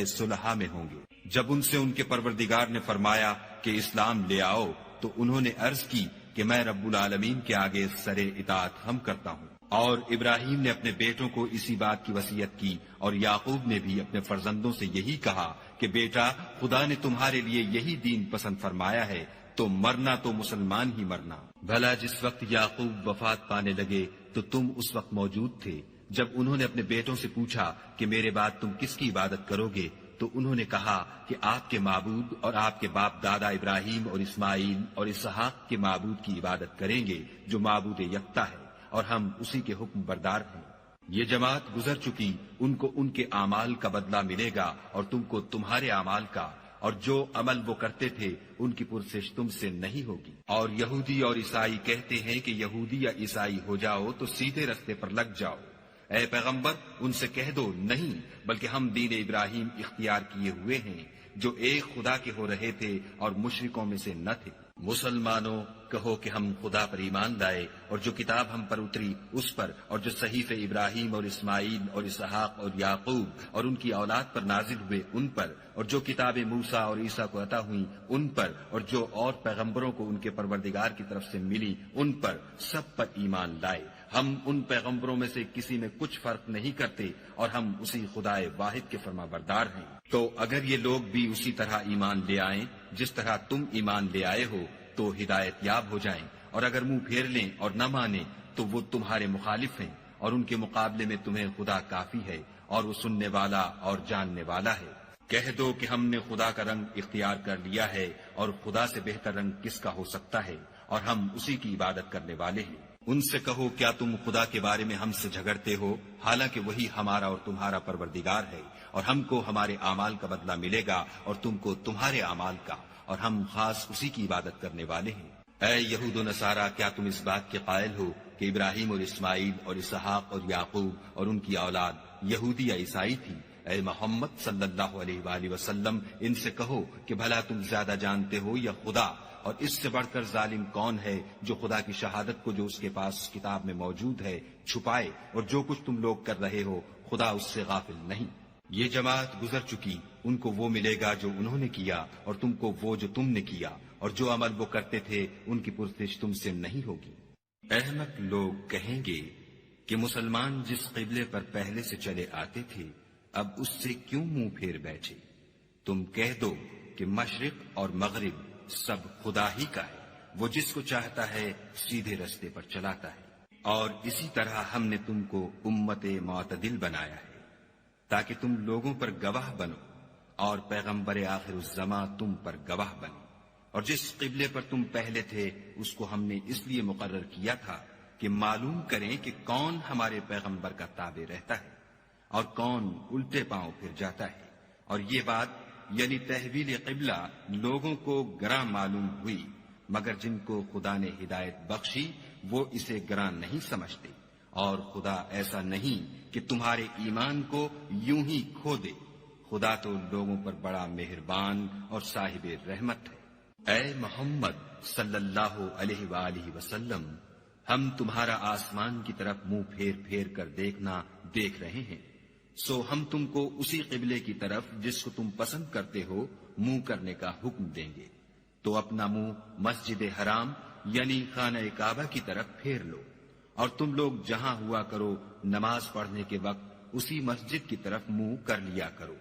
صلح صلحا میں ہوں گے۔ جب ان سے ان کے پروردگار نے فرمایا کہ اسلام لے آؤ تو انہوں نے عرض کی کہ میں رب العالمین کے آگے سر اطاعت خم کرتا ہوں۔ اور ابراہیم نے اپنے بیٹوں کو اسی بات کی وصیت کی، اور یعقوب نے بھی اپنے فرزندوں سے یہی کہا کہ بیٹا، خدا نے تمہارے لیے یہی دین پسند فرمایا ہے، تو مرنا تو مسلمان ہی مرنا۔ بھلا جس وقت یعقوب وفات پانے لگے تو تم اس وقت موجود تھے جب انہوں نے اپنے بیٹوں سے پوچھا کہ میرے بعد تم کس کی عبادت کرو گے، تو انہوں نے کہا کہ آپ کے معبود اور آپ کے باپ دادا ابراہیم اور اسماعیل اور اسحاق کے معبود کی عبادت کریں گے جو معبود یکتا ہے، اور ہم اسی کے حکم بردار ہیں۔ یہ جماعت گزر چکی، ان کو ان کے اعمال کا بدلہ ملے گا اور تم کو تمہارے اعمال کا، اور جو عمل وہ کرتے تھے ان کی پرسش تم سے نہیں ہوگی۔ اور یہودی اور عیسائی کہتے ہیں کہ یہودی یا عیسائی ہو جاؤ تو سیدھے رستے پر لگ جاؤ۔ اے پیغمبر، ان سے کہہ دو نہیں، بلکہ ہم دین ابراہیم اختیار کیے ہوئے ہیں جو ایک خدا کے ہو رہے تھے اور مشرکوں میں سے نہ تھے۔ مسلمانوں، کہو کہ ہم خدا پر ایمان لائے اور جو کتاب ہم پر اتری اس پر، اور جو صحیفے ابراہیم اور اسماعیل اور اسحاق اور یعقوب اور ان کی اولاد پر نازل ہوئے ان پر، اور جو کتابیں موسیٰ اور عیسیٰ کو عطا ہوئیں ان پر، اور جو اور پیغمبروں کو ان کے پروردگار کی طرف سے ملی ان پر، سب پر ایمان لائے۔ ہم ان پیغمبروں میں سے کسی میں کچھ فرق نہیں کرتے، اور ہم اسی خدائے واحد کے فرما بردار ہیں۔ تو اگر یہ لوگ بھی اسی طرح ایمان لے آئیں جس طرح تم ایمان لے آئے ہو تو ہدایت یاب ہو جائیں، اور اگر منہ پھیر لیں اور نہ مانیں تو وہ تمہارے مخالف ہیں، اور ان کے مقابلے میں تمہیں خدا کافی ہے، اور وہ سننے والا اور جاننے والا ہے۔ کہہ دو کہ ہم نے خدا کا رنگ اختیار کر لیا ہے، اور خدا سے بہتر رنگ کس کا ہو سکتا ہے، اور ہم اسی کی عبادت کرنے والے ہیں۔ ان سے کہو کیا تم خدا کے بارے میں ہم سے جھگڑتے ہو، حالانکہ وہی ہمارا اور تمہارا پروردگار ہے، اور ہم کو ہمارے اعمال کا بدلہ ملے گا اور تم کو تمہارے اعمال کا، اور ہم خاص اسی کی عبادت کرنے والے ہیں۔ اے یہود و نصارہ، کیا تم اس بات کے قائل ہو کہ ابراہیم اور اسماعیل اور اسحاق اور یعقوب اور ان کی اولاد یہودی یا عیسائی تھی؟ اے محمد صلی اللہ علیہ وآلہ وسلم، ان سے کہو کہ بھلا تم زیادہ جانتے ہو یا خدا، اور اس سے بڑھ کر ظالم کون ہے جو خدا کی شہادت کو جو اس کے پاس کتاب میں موجود ہے چھپائے، اور جو کچھ تم لوگ کر رہے ہو خدا اس سے غافل نہیں۔ یہ جماعت گزر چکی، ان کو وہ ملے گا جو انہوں نے کیا، اور تم کو وہ جو تم نے کیا، اور جو عمل وہ کرتے تھے ان کی پرسش تم سے نہیں ہوگی۔ احمق لوگ کہیں گے کہ مسلمان جس قبلے پر پہلے سے چلے آتے تھے اب اس سے کیوں منہ پھیر بیٹھے؟ تم کہہ دو کہ مشرق اور مغرب سب خدا ہی کا ہے، وہ جس کو چاہتا ہے سیدھے رستے پر چلاتا ہے۔ اور اسی طرح ہم نے تم کو امت معتدل بنایا ہے تاکہ تم لوگوں پر گواہ بنو، اور پیغمبر آخر الزماں تم پر گواہ بنے۔ اور جس قبلے پر تم پہلے تھے اس کو ہم نے اس لیے مقرر کیا تھا کہ معلوم کریں کہ کون ہمارے پیغمبر کا تابع رہتا ہے اور کون الٹے پاؤں پھر جاتا ہے۔ اور یہ بات یعنی تحویل قبلہ لوگوں کو گراں معلوم ہوئی، مگر جن کو خدا نے ہدایت بخشی وہ اسے گراں نہیں سمجھتے، اور خدا ایسا نہیں کہ تمہارے ایمان کو یوں ہی کھو دے۔ خدا تو لوگوں پر بڑا مہربان اور صاحب رحمت ہے۔ اے محمد صلی اللہ علیہ وآلہ وسلم، ہم تمہارا آسمان کی طرف منہ پھیر پھیر کر دیکھنا دیکھ رہے ہیں، سو ہم تم کو اسی قبلے کی طرف جس کو تم پسند کرتے ہو منہ کرنے کا حکم دیں گے۔ تو اپنا منہ مسجد حرام یعنی خانہ کعبہ کی طرف پھیر لو، اور تم لوگ جہاں ہوا کرو نماز پڑھنے کے وقت اسی مسجد کی طرف منہ کر لیا کرو۔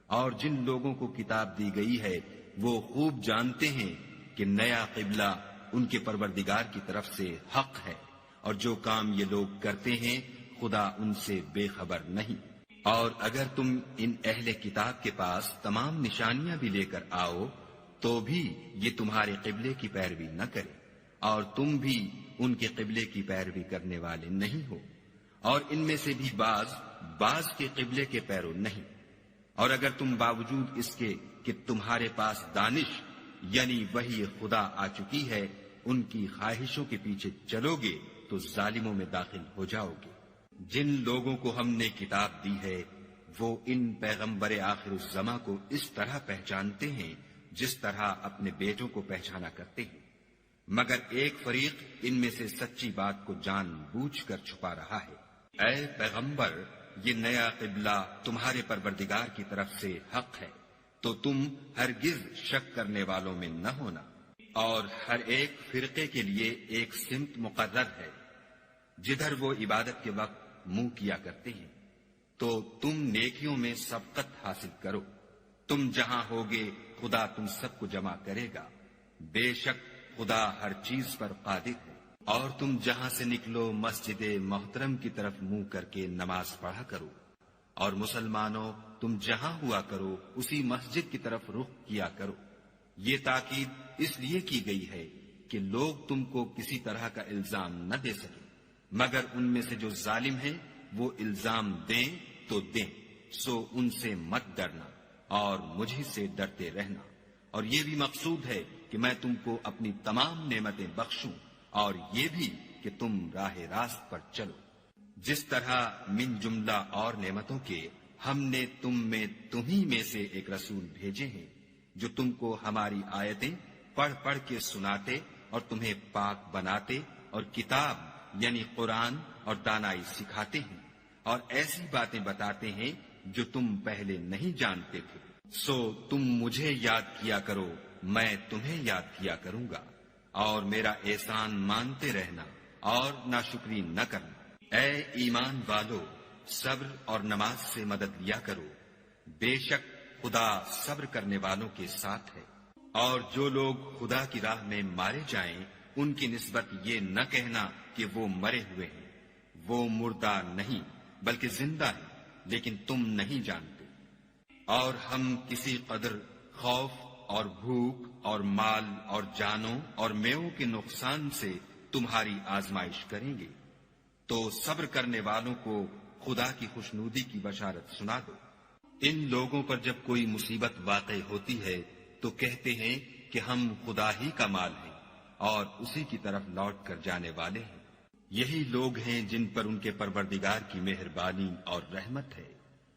اور جن لوگوں کو کتاب دی گئی ہے وہ خوب جانتے ہیں کہ نیا قبلہ ان کے پروردگار کی طرف سے حق ہے، اور جو کام یہ لوگ کرتے ہیں خدا ان سے بے خبر نہیں۔ اور اگر تم ان اہل کتاب کے پاس تمام نشانیاں بھی لے کر آؤ تو بھی یہ تمہارے قبلے کی پیروی نہ کرے، اور تم بھی ان کے قبلے کی پیروی کرنے والے نہیں ہو، اور ان میں سے بھی بعض کے قبلے کے پیرو نہیں۔ اور اگر تم باوجود اس کے کہ تمہارے پاس دانش یعنی وحی خدا آ چکی ہے ان کی خواہشوں کے پیچھے چلو گے تو ظالموں میں داخل ہو جاؤ گے۔ جن لوگوں کو ہم نے کتاب دی ہے وہ ان پیغمبر آخر الزماں کو اس طرح پہچانتے ہیں جس طرح اپنے بیٹوں کو پہچانا کرتے ہیں، مگر ایک فریق ان میں سے سچی بات کو جان بوجھ کر چھپا رہا ہے۔ اے پیغمبر، یہ نیا قبلہ تمہارے پروردگار کی طرف سے حق ہے، تو تم ہرگز شک کرنے والوں میں نہ ہونا، اور ہر ایک فرقے کے لیے ایک سمت مقرر ہے جدھر وہ عبادت کے وقت منہ کیا کرتے ہیں، تو تم نیکیوں میں سبقت حاصل کرو۔ تم جہاں ہوگے خدا تم سب کو جمع کرے گا، بے شک خدا ہر چیز پر قادر ہے۔ اور تم جہاں سے نکلو مسجد محترم کی طرف منہ کر کے نماز پڑھا کرو، اور مسلمانوں تم جہاں ہوا کرو اسی مسجد کی طرف رخ کیا کرو۔ یہ تاکید اس لیے کی گئی ہے کہ لوگ تم کو کسی طرح کا الزام نہ دے سکیں، مگر ان میں سے جو ظالم ہیں وہ الزام دیں تو دیں، سو ان سے مت ڈرنا اور مجھ سے ڈرتے رہنا۔ اور یہ بھی مقصود ہے کہ میں تم کو اپنی تمام نعمتیں بخشوں، اور یہ بھی کہ تم راہ راست پر چلو۔ جس طرح من جملہ اور نعمتوں کے ہم نے تمہیں میں سے ایک رسول بھیجے ہیں جو تم کو ہماری آیتیں پڑھ پڑھ کے سناتے اور تمہیں پاک بناتے اور کتاب یعنی قرآن اور دانائی سکھاتے ہیں، اور ایسی باتیں بتاتے ہیں جو تم پہلے نہیں جانتے تھے۔ سو تم مجھے یاد کیا کرو، میں تمہیں یاد کیا کروں گا، اور میرا احسان مانتے رہنا اور ناشکری نہ کرنا۔ اے ایمان والو، صبر اور نماز سے مدد لیا کرو، بے شک خدا صبر کرنے والوں کے ساتھ ہے۔ اور جو لوگ خدا کی راہ میں مارے جائیں ان کی نسبت یہ نہ کہنا کہ وہ مرے ہوئے ہیں، وہ مردہ نہیں بلکہ زندہ ہیں، لیکن تم نہیں جانتے۔ اور ہم کسی قدر خوف اور بھوک اور مال اور جانوں اور میووں کے نقصان سے تمہاری آزمائش کریں گے، تو صبر کرنے والوں کو خدا کی خوشنودی کی بشارت سنا دو۔ ان لوگوں پر جب کوئی مصیبت واقع ہوتی ہے تو کہتے ہیں کہ ہم خدا ہی کا مال ہیں اور اسی کی طرف لوٹ کر جانے والے ہیں۔ یہی لوگ ہیں جن پر ان کے پروردگار کی مہربانی اور رحمت ہے۔